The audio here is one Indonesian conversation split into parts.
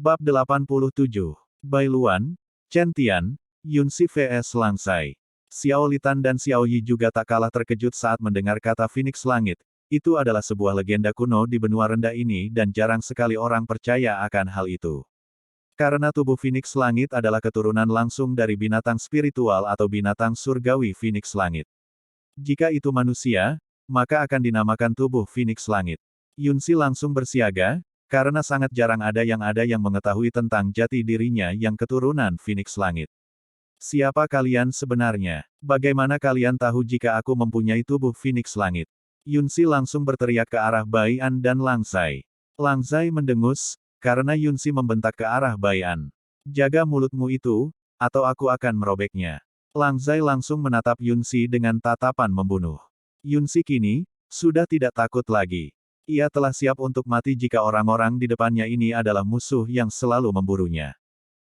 Bab 87. Bailuan, Chen Tian, Yunxi vs Lang Zai. Xiao Litan dan Xiao Yi juga tak kalah terkejut saat mendengar kata Phoenix Langit. Itu adalah sebuah legenda kuno di benua rendah ini dan jarang sekali orang percaya akan hal itu. Karena tubuh Phoenix Langit adalah keturunan langsung dari binatang spiritual atau binatang surgawi Phoenix Langit. Jika itu manusia, maka akan dinamakan tubuh Phoenix Langit. Yunxi langsung bersiaga, karena sangat jarang ada yang mengetahui tentang jati dirinya yang keturunan Phoenix Langit. Siapa kalian sebenarnya? Bagaimana kalian tahu jika aku mempunyai tubuh Phoenix Langit? Yunxi langsung berteriak ke arah Bai An dan Lang Zai. Lang Zai mendengus, karena Yunxi membentak ke arah Bai An. Jaga mulutmu itu, atau aku akan merobeknya. Lang Zai langsung menatap Yunxi dengan tatapan membunuh. Yunxi kini, sudah tidak takut lagi. Ia telah siap untuk mati jika orang-orang di depannya ini adalah musuh yang selalu memburunya.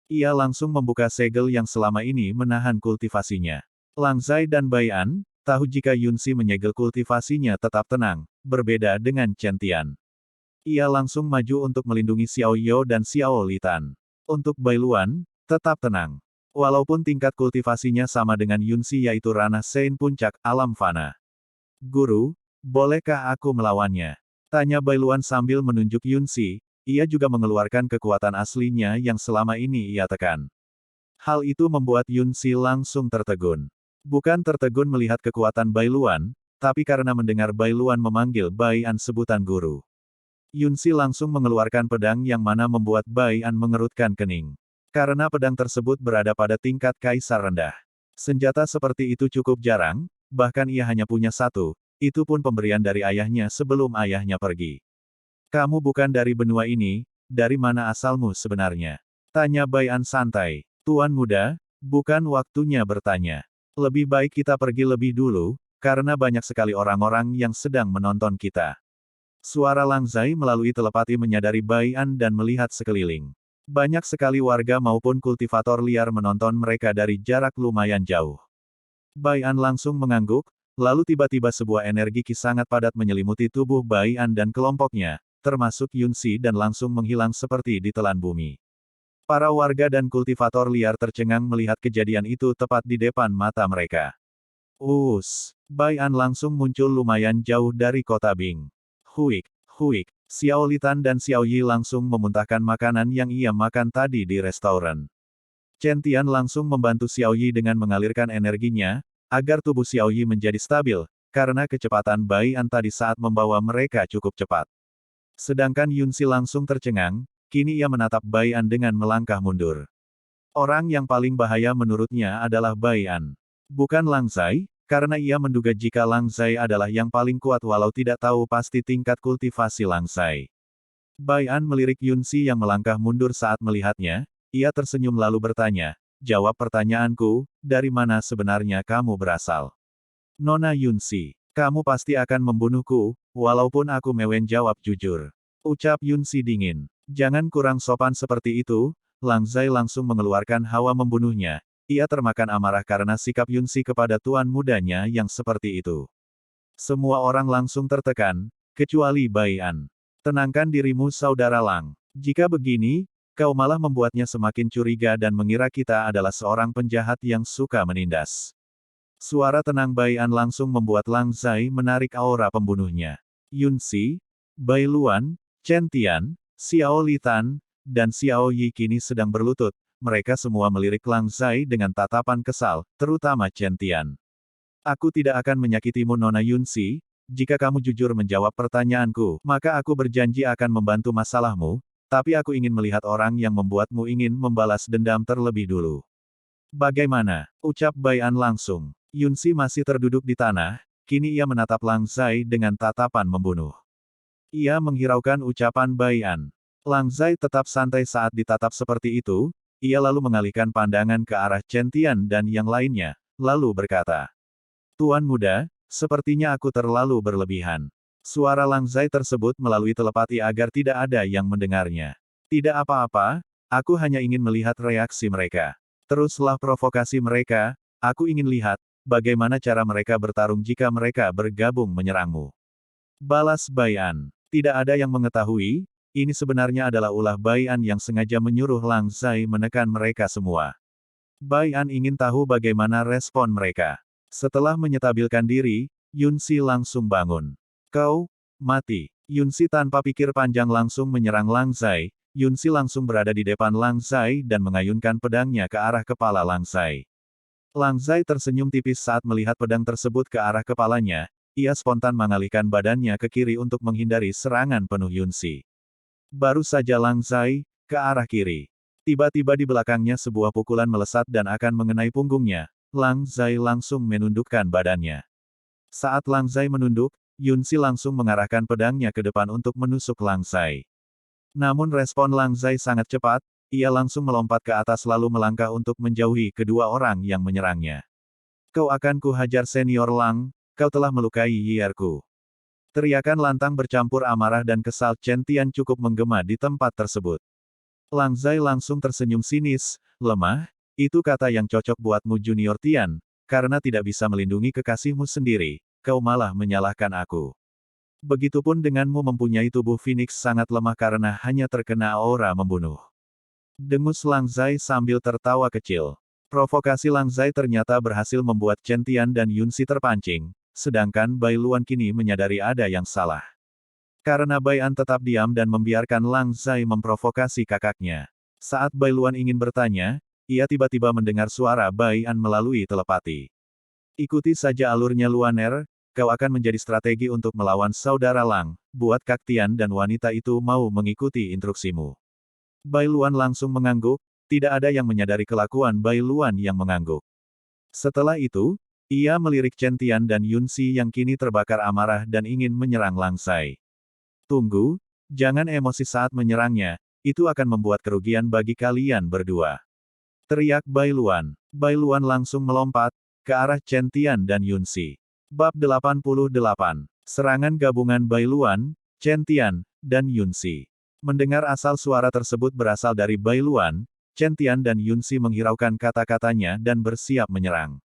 Ia langsung membuka segel yang selama ini menahan kultivasinya. Lang Zai dan Bai An tahu jika Yunxi menyegel kultivasinya tetap tenang, berbeda dengan Chen Tian. Ia langsung maju untuk melindungi Xiao Yo dan Xiao Litan. Untuk Bailuan, tetap tenang. Walaupun tingkat kultivasinya sama dengan Yunxi yaitu ranah Sein puncak alam fana. Guru, bolehkah aku melawannya? Tanya Bailuan sambil menunjuk Yunxi, ia juga mengeluarkan kekuatan aslinya yang selama ini ia tekan. Hal itu membuat Yunxi langsung tertegun. Bukan tertegun melihat kekuatan Bailuan, tapi karena mendengar Bailuan memanggil Bai An sebutan guru. Yunxi langsung mengeluarkan pedang yang mana membuat Bai An mengerutkan kening. Karena pedang tersebut berada pada tingkat kaisar rendah. Senjata seperti itu cukup jarang, bahkan ia hanya punya satu. Itu pun pemberian dari ayahnya sebelum ayahnya pergi. Kamu bukan dari benua ini, dari mana asalmu sebenarnya? Tanya Bai An santai. Tuan muda, bukan waktunya bertanya. Lebih baik kita pergi lebih dulu, karena banyak sekali orang-orang yang sedang menonton kita. Suara Lang Zai melalui telepati menyadari Bai An dan melihat sekeliling. Banyak sekali warga maupun kultivator liar menonton mereka dari jarak lumayan jauh. Bai An langsung mengangguk. Lalu tiba-tiba sebuah energi ki sangat padat menyelimuti tubuh Bai An dan kelompoknya, termasuk Yunxi dan langsung menghilang seperti ditelan bumi. Para warga dan kultivator liar tercengang melihat kejadian itu tepat di depan mata mereka. Bai An langsung muncul lumayan jauh dari kota Bing. Huik, Xiao Litan dan Xiao Yi langsung memuntahkan makanan yang ia makan tadi di restoran. Chen Tian langsung membantu Xiao Yi dengan mengalirkan energinya, agar tubuh Xiao Yi menjadi stabil, karena kecepatan Bai An tadi saat membawa mereka cukup cepat. Sedangkan Yunxi langsung tercengang, kini ia menatap Bai An dengan melangkah mundur. Orang yang paling bahaya menurutnya adalah Bai An. Bukan Lang Zai, karena ia menduga jika Lang Zai adalah yang paling kuat walau tidak tahu pasti tingkat kultivasi Lang Zai. Bai An melirik Yunxi yang melangkah mundur saat melihatnya, ia tersenyum lalu bertanya, jawab pertanyaanku, dari mana sebenarnya kamu berasal? Nona Yunxi, kamu pasti akan membunuhku, walaupun aku mewen jawab jujur. Ucap Yunxi dingin. Jangan kurang sopan seperti itu, Lang Zai langsung mengeluarkan hawa membunuhnya. Ia termakan amarah karena sikap Yunxi kepada tuan mudanya yang seperti itu. Semua orang langsung tertekan, kecuali Bai An. Tenangkan dirimu saudara Lang. Jika begini, kau malah membuatnya semakin curiga dan mengira kita adalah seorang penjahat yang suka menindas. Suara tenang Bai An langsung membuat Lang Zai menarik aura pembunuhnya. Yunxi, Bailuan, Chen Tian, Xiao Litan, dan Xiao Yi kini sedang berlutut. Mereka semua melirik Lang Zai dengan tatapan kesal, terutama Chen Tian. Aku tidak akan menyakitimu Nona Yunxi, jika kamu jujur menjawab pertanyaanku, maka aku berjanji akan membantu masalahmu. Tapi aku ingin melihat orang yang membuatmu ingin membalas dendam terlebih dulu. Bagaimana? Ucap Bai An langsung. Yunxi masih terduduk di tanah, kini ia menatap Lang Zai dengan tatapan membunuh. Ia menghiraukan ucapan Bai An. Lang Zai tetap santai saat ditatap seperti itu, ia lalu mengalihkan pandangan ke arah Chen Tian dan yang lainnya, lalu berkata. Tuan muda, sepertinya aku terlalu berlebihan. Suara Lang Zai tersebut melalui telepati agar tidak ada yang mendengarnya. Tidak apa-apa, aku hanya ingin melihat reaksi mereka. Teruslah provokasi mereka, aku ingin lihat, bagaimana cara mereka bertarung jika mereka bergabung menyerangmu. Balas Bai An. Tidak ada yang mengetahui, ini sebenarnya adalah ulah Bai An yang sengaja menyuruh Lang Zai menekan mereka semua. Bai An ingin tahu bagaimana respon mereka. Setelah menyetabilkan diri, Yun Si langsung bangun. Kau, mati. Yun Si tanpa pikir panjang langsung menyerang Lang Zai. Yun Si langsung berada di depan Lang Zai dan mengayunkan pedangnya ke arah kepala Lang Zai. Lang Zai tersenyum tipis saat melihat pedang tersebut ke arah kepalanya. Ia spontan mengalihkan badannya ke kiri untuk menghindari serangan penuh Yun Si. Baru saja Lang Zai ke arah kiri. Tiba-tiba di belakangnya sebuah pukulan melesat dan akan mengenai punggungnya. Lang Zai langsung menundukkan badannya. Saat Lang Zai menunduk, Yun Si langsung mengarahkan pedangnya ke depan untuk menusuk Lang Zai. Namun respon Lang Zai sangat cepat, ia langsung melompat ke atas lalu melangkah untuk menjauhi kedua orang yang menyerangnya. Kau akan kuhajar senior Lang, kau telah melukai Yierku. Teriakan lantang bercampur amarah dan kesal Chen Tian cukup menggema di tempat tersebut. Lang Zai langsung tersenyum sinis, lemah, itu kata yang cocok buatmu Junior Tian, karena tidak bisa melindungi kekasihmu sendiri, kau malah menyalahkan aku. Begitupun denganmu mempunyai tubuh Phoenix sangat lemah karena hanya terkena aura membunuh. Dengus Lang Zai sambil tertawa kecil. Provokasi Lang Zai ternyata berhasil membuat Chen Tian dan Yun Si terpancing, sedangkan Bai Luan kini menyadari ada yang salah. Karena Bai An tetap diam dan membiarkan Lang Zai memprovokasi kakaknya. Saat Bai Luan ingin bertanya, ia tiba-tiba mendengar suara Bai An melalui telepati. Ikuti saja alurnya Luaner, kau akan menjadi strategi untuk melawan saudara Lang, buat Kak Tian dan wanita itu mau mengikuti instruksimu. Bai Luan langsung mengangguk, tidak ada yang menyadari kelakuan Bai Luan yang mengangguk. Setelah itu, ia melirik Chen Tian dan Yun Si yang kini terbakar amarah dan ingin menyerang Lang Zai. Tunggu, jangan emosi saat menyerangnya, itu akan membuat kerugian bagi kalian berdua. Teriak Bai Luan. Bai Luan langsung melompat, ke arah Chen Tian dan Yun Si. Bab 88. Serangan gabungan Bai Luan, Chen Tian, dan Yun Si. Mendengar asal suara tersebut berasal dari Bai Luan, Chen Tian dan Yun Si menghiraukan kata-katanya dan bersiap menyerang.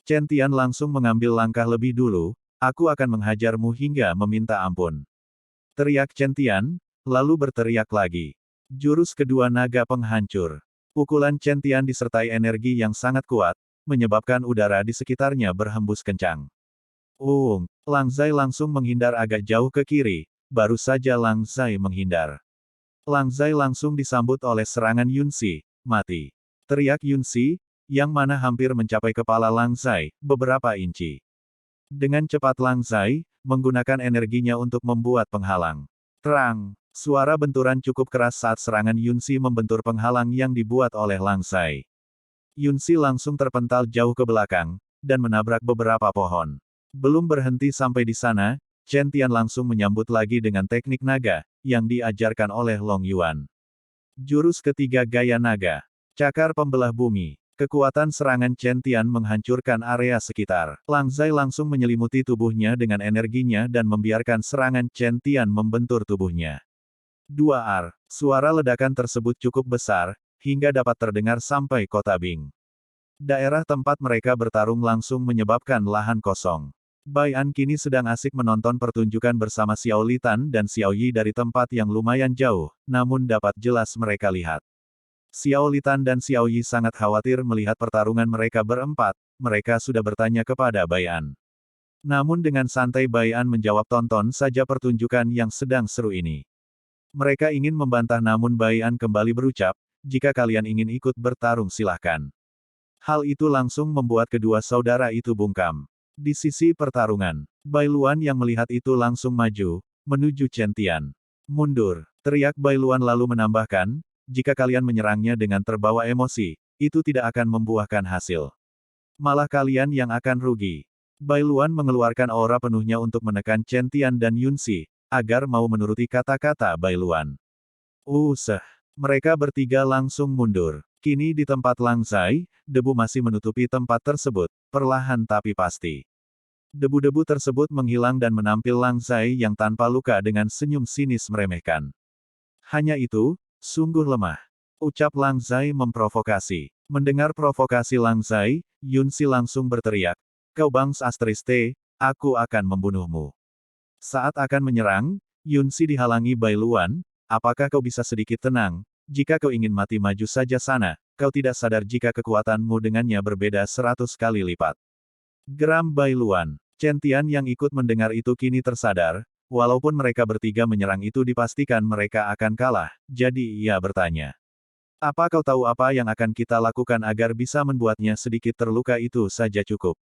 Chen Tian langsung mengambil langkah lebih dulu, aku akan menghajarmu hingga meminta ampun. Teriak Chen Tian, lalu berteriak lagi. Jurus kedua naga penghancur. Pukulan Chen Tian disertai energi yang sangat kuat, menyebabkan udara di sekitarnya berhembus kencang. Lang Zai langsung menghindar agak jauh ke kiri, baru saja Lang Zai menghindar. Lang Zai langsung disambut oleh serangan Yun Si, mati. Teriak Yun Si, yang mana hampir mencapai kepala Lang Zai, beberapa inci. Dengan cepat Lang Zai, menggunakan energinya untuk membuat penghalang. Terang, suara benturan cukup keras saat serangan Yun Si membentur penghalang yang dibuat oleh Lang Zai. Yun Si langsung terpental jauh ke belakang, dan menabrak beberapa pohon. Belum berhenti sampai di sana, Chen Tian langsung menyambut lagi dengan teknik naga, yang diajarkan oleh Long Yuan. Jurus ketiga gaya naga. Cakar pembelah bumi. Kekuatan serangan Chen Tian menghancurkan area sekitar. Lang Zai langsung menyelimuti tubuhnya dengan energinya dan membiarkan serangan Chen Tian membentur tubuhnya. Suara ledakan tersebut cukup besar, hingga dapat terdengar sampai kota Bing. Daerah tempat mereka bertarung langsung menyebabkan lahan kosong. Bai An kini sedang asik menonton pertunjukan bersama Xiao Litan dan Xiao Yi dari tempat yang lumayan jauh, namun dapat jelas mereka lihat. Xiao Litan dan Xiao Yi sangat khawatir melihat pertarungan mereka berempat, mereka sudah bertanya kepada Bai An. Namun dengan santai Bai An menjawab tonton saja pertunjukan yang sedang seru ini. Mereka ingin membantah namun Bai An kembali berucap, jika kalian ingin ikut bertarung silahkan. Hal itu langsung membuat kedua saudara itu bungkam. Di sisi pertarungan, Bai Luan yang melihat itu langsung maju, menuju Chen Tian. Mundur, teriak Bai Luan lalu menambahkan, jika kalian menyerangnya dengan terbawa emosi, itu tidak akan membuahkan hasil. Malah kalian yang akan rugi. Bai Luan mengeluarkan aura penuhnya untuk menekan Chen Tian dan Yun Si, agar mau menuruti kata-kata Bai Luan. Mereka bertiga langsung mundur. Kini di tempat Lang Zai, debu masih menutupi tempat tersebut, perlahan tapi pasti. Debu-debu tersebut menghilang dan menampil Lang Zai yang tanpa luka dengan senyum sinis meremehkan. Hanya itu, sungguh lemah. Ucap Lang Zai memprovokasi. Mendengar provokasi Lang Zai, Yun Si langsung berteriak, kau Bangs Astriste, aku akan membunuhmu. Saat akan menyerang, Yun Si dihalangi Bai Luan, apakah kau bisa sedikit tenang? Jika kau ingin mati maju saja sana, kau tidak sadar jika kekuatanmu dengannya berbeda 100 kali lipat. Geram Bailuan. Chen Tian yang ikut mendengar itu kini tersadar, walaupun mereka bertiga menyerang itu dipastikan mereka akan kalah, jadi ia bertanya. Apa kau tahu apa yang akan kita lakukan agar bisa membuatnya sedikit terluka itu saja cukup.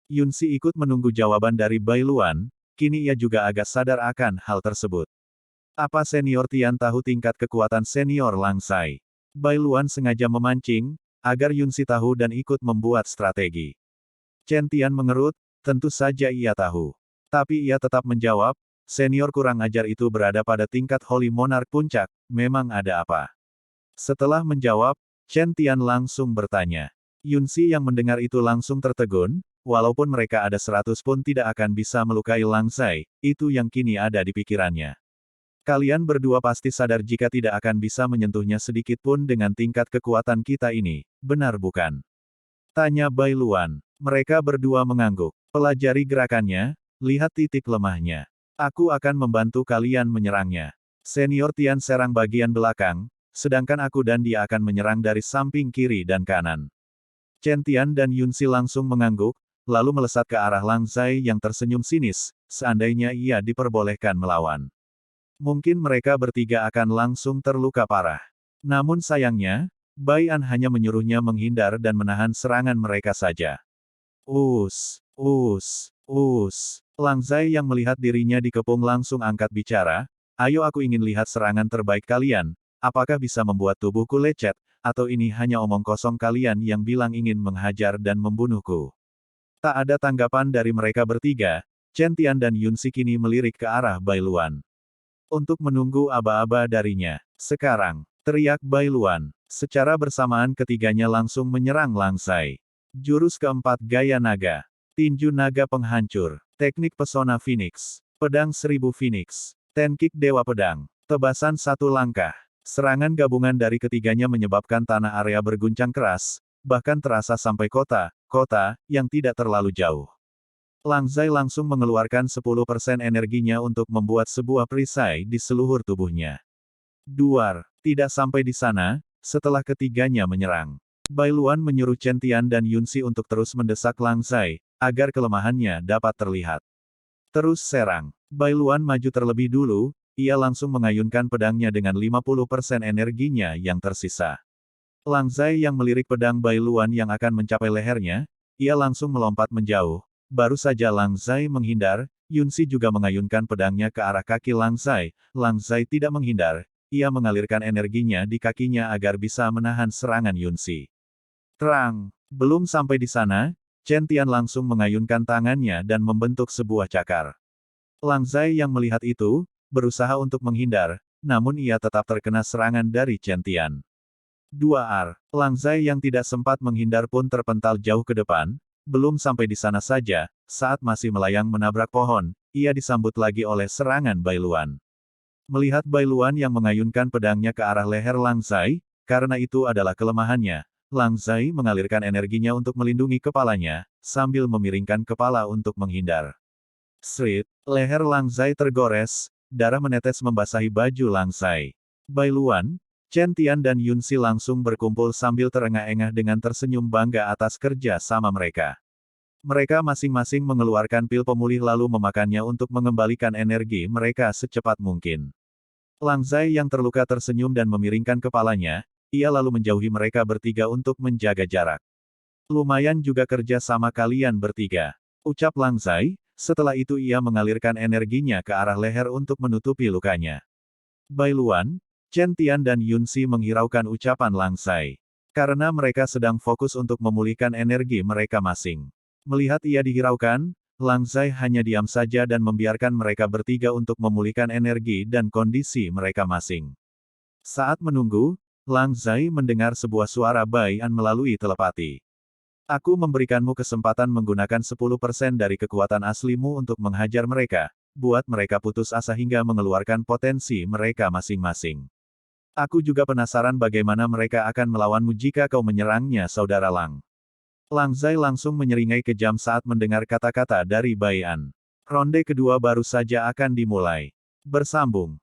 Yunsi ikut menunggu jawaban dari Bailuan, kini ia juga agak sadar akan hal tersebut. Apa senior Tian tahu tingkat kekuatan senior Langsai? Bailuan sengaja memancing, agar Yunsi tahu dan ikut membuat strategi. Chen Tian mengerut, tentu saja ia tahu. Tapi ia tetap menjawab, senior kurang ajar itu berada pada tingkat Holy Monarch puncak, memang ada apa? Setelah menjawab, Chen Tian langsung bertanya. Yunsi yang mendengar itu langsung tertegun, walaupun mereka ada 100 pun tidak akan bisa melukai Langsai, itu yang kini ada di pikirannya. Kalian berdua pasti sadar jika tidak akan bisa menyentuhnya sedikit pun dengan tingkat kekuatan kita ini, benar bukan? Tanya Bailuan. Mereka berdua mengangguk. Pelajari gerakannya, lihat titik lemahnya. Aku akan membantu kalian menyerangnya. Senior Tian serang bagian belakang, sedangkan aku dan dia akan menyerang dari samping kiri dan kanan. Chen Tian dan Yunsi langsung mengangguk, lalu melesat ke arah Langsai yang tersenyum sinis, seandainya ia diperbolehkan melawan. Mungkin mereka bertiga akan langsung terluka parah. Namun sayangnya, Bai An hanya menyuruhnya menghindar dan menahan serangan mereka saja. Langsai yang melihat dirinya dikepung langsung angkat bicara, ayo aku ingin lihat serangan terbaik kalian, apakah bisa membuat tubuhku lecet, atau ini hanya omong kosong kalian yang bilang ingin menghajar dan membunuhku. Tak ada tanggapan dari mereka bertiga, Chen Tian dan Yunsi kini melirik ke arah Bailuan. Untuk menunggu aba-aba darinya. Sekarang, teriak Bailuan. Secara bersamaan ketiganya langsung menyerang Langsai. Jurus keempat Gaya Naga. Tinju Naga Penghancur. Teknik Pesona Phoenix. Pedang Seribu Phoenix. Ten Kick Dewa Pedang. Tebasan satu langkah. Serangan gabungan dari ketiganya menyebabkan tanah area berguncang keras, bahkan terasa sampai kota yang tidak terlalu jauh. Langsai langsung mengeluarkan 10% energinya untuk membuat sebuah perisai di seluruh tubuhnya. Duar, tidak sampai di sana, setelah ketiganya menyerang. Bailuan menyuruh Chen Tian dan Yunsi untuk terus mendesak Langsai, agar kelemahannya dapat terlihat. Terus serang. Bailuan maju terlebih dulu, ia langsung mengayunkan pedangnya dengan 50% energinya yang tersisa. Langsai yang melirik pedang Bailuan yang akan mencapai lehernya, ia langsung melompat menjauh. Baru saja Langsai menghindar, Yunsi juga mengayunkan pedangnya ke arah kaki Langsai. Langsai tidak menghindar, ia mengalirkan energinya di kakinya agar bisa menahan serangan Yunsi. Terang! Belum sampai di sana, Chen Tian langsung mengayunkan tangannya dan membentuk sebuah cakar. Langsai yang melihat itu, berusaha untuk menghindar, namun ia tetap terkena serangan dari Chen Tian. Langsai yang tidak sempat menghindar pun terpental jauh ke depan, belum sampai di sana saja, saat masih melayang menabrak pohon, ia disambut lagi oleh serangan Bailuan. Melihat Bailuan yang mengayunkan pedangnya ke arah leher Langsai, karena itu adalah kelemahannya, Langsai mengalirkan energinya untuk melindungi kepalanya, sambil memiringkan kepala untuk menghindar. Srit, leher Langsai tergores, darah menetes membasahi baju Langsai. Bailuan, Chen Tian dan Yunsi langsung berkumpul sambil terengah-engah dengan tersenyum bangga atas kerja sama mereka. Mereka masing-masing mengeluarkan pil pemulih lalu memakannya untuk mengembalikan energi mereka secepat mungkin. Langsai yang terluka tersenyum dan memiringkan kepalanya, ia lalu menjauhi mereka bertiga untuk menjaga jarak. Lumayan juga kerja sama kalian bertiga, ucap Langsai, setelah itu ia mengalirkan energinya ke arah leher untuk menutupi lukanya. Bailuan, Chen Tian dan Yunsi menghiraukan ucapan Langsai. Karena mereka sedang fokus untuk memulihkan energi mereka masing. Melihat ia dihiraukan, Langsai hanya diam saja dan membiarkan mereka bertiga untuk memulihkan energi dan kondisi mereka masing. Saat menunggu, Langsai mendengar sebuah suara Bai An melalui telepati. Aku memberikanmu kesempatan menggunakan 10% dari kekuatan aslimu untuk menghajar mereka, buat mereka putus asa hingga mengeluarkan potensi mereka masing-masing. Aku juga penasaran bagaimana mereka akan melawanmu jika kau menyerangnya saudara Lang. Langsai langsung menyeringai kejam saat mendengar kata-kata dari Bai An. Ronde kedua baru saja akan dimulai. Bersambung.